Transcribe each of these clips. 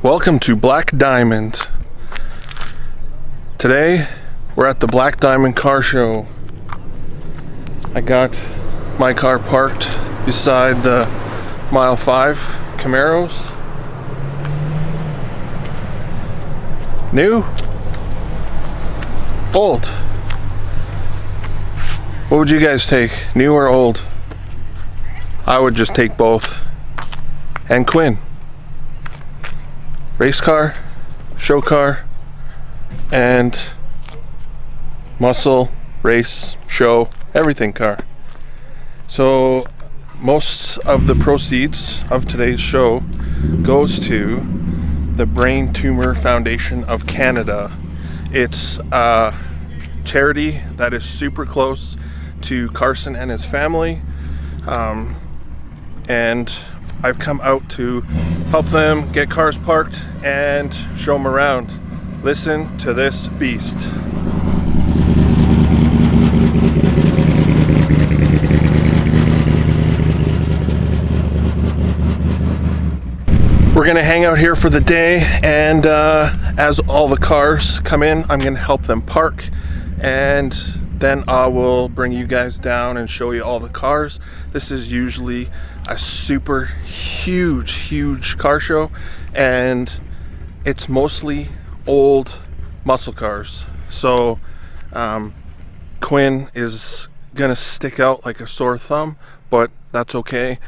Welcome to Black Diamond. Today we're at the Black Diamond car show. I got my car parked beside the Mile 5 Camaros. New? Old? What would you guys take? New or old? I would just take both. And Quinn. Race car, show car, and muscle, race, show, everything car. So most of the proceeds of today's show goes to the Brain Tumor Foundation of Canada. It's a charity that is super close to Carson and his family, and I've come out to help them get cars parked and show them around. Listen to this beast. We're gonna hang out here for the day, and as all the cars come in, I'm gonna help them park, and then I will bring you guys down and show you all the cars. This is usually a super huge car show, and it's mostly old muscle cars. So Quinn is gonna stick out like a sore thumb, but that's okay.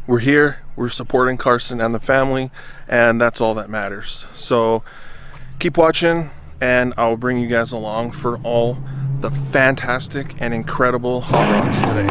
We're here, we're supporting Carson and the family, and that's all that matters. So keep watching, and I'll bring you guys along for all the fantastic and incredible hot rods today.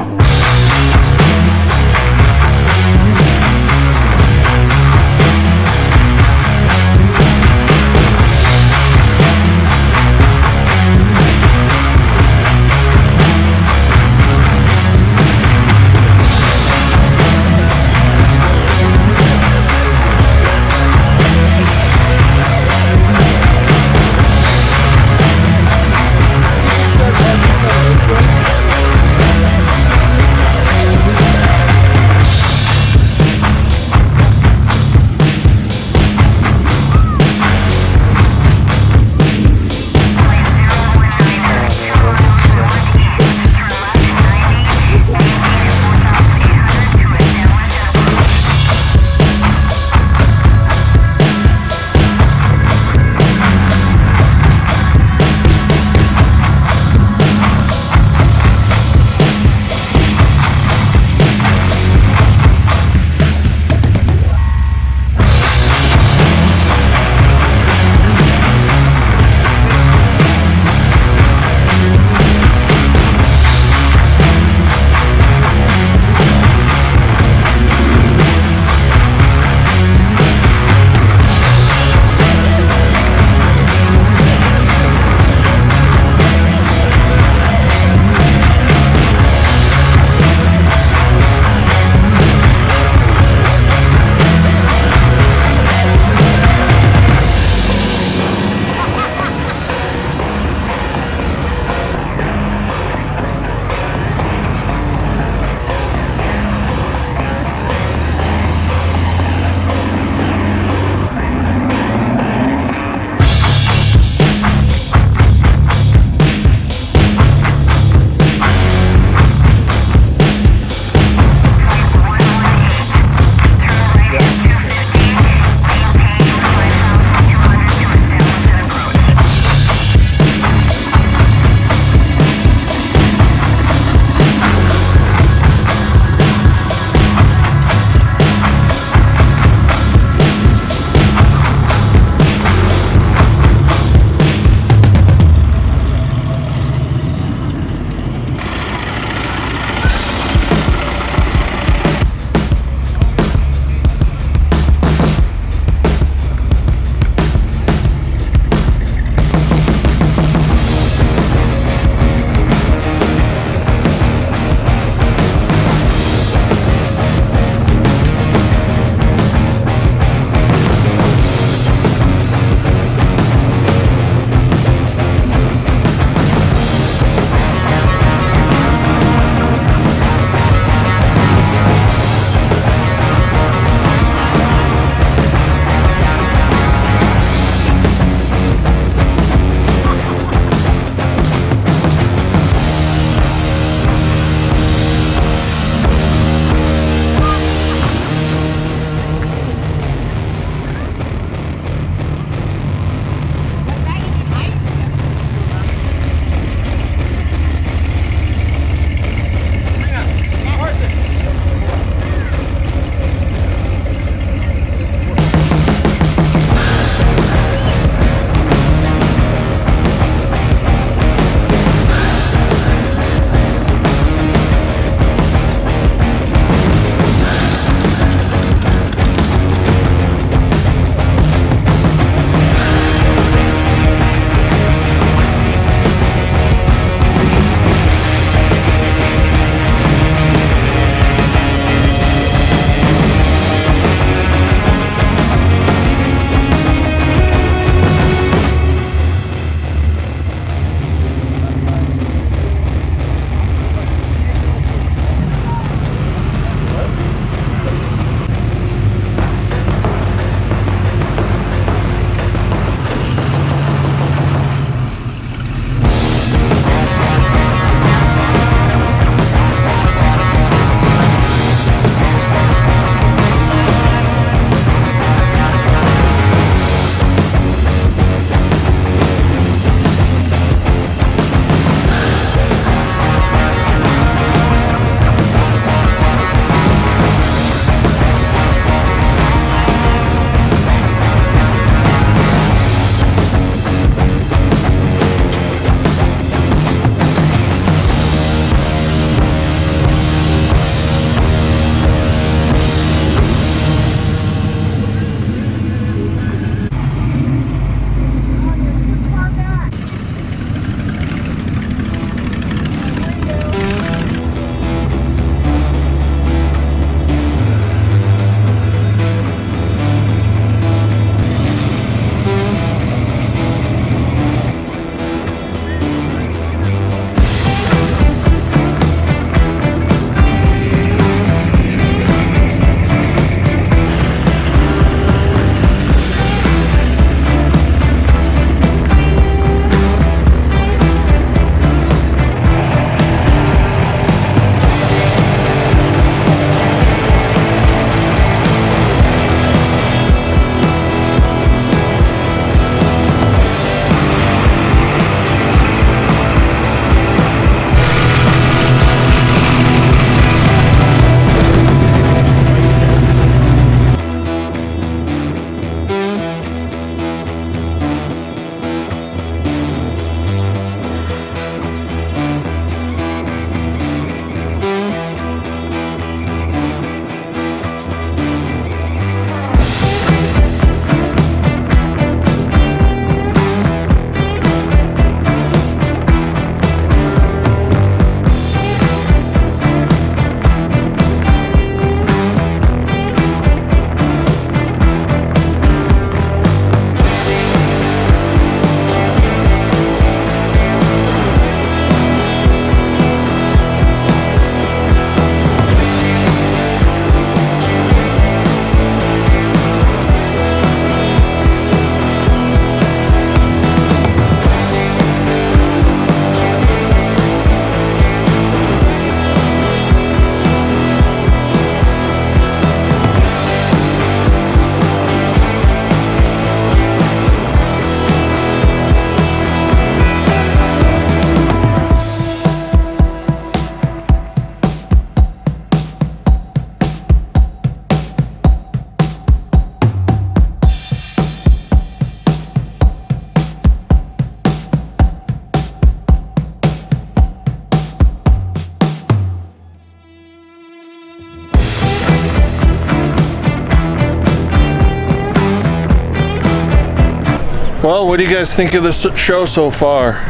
Well, what do you guys think of this show so far?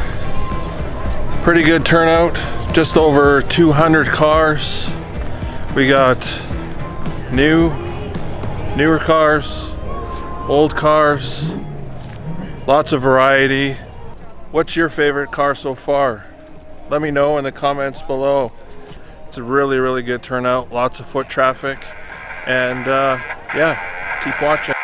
Pretty good turnout, just over 200 cars. We got newer cars, old cars, lots of variety. What's your favorite car so far? Let me know in the comments below. It's a really good turnout, lots of foot traffic, and yeah, keep watching.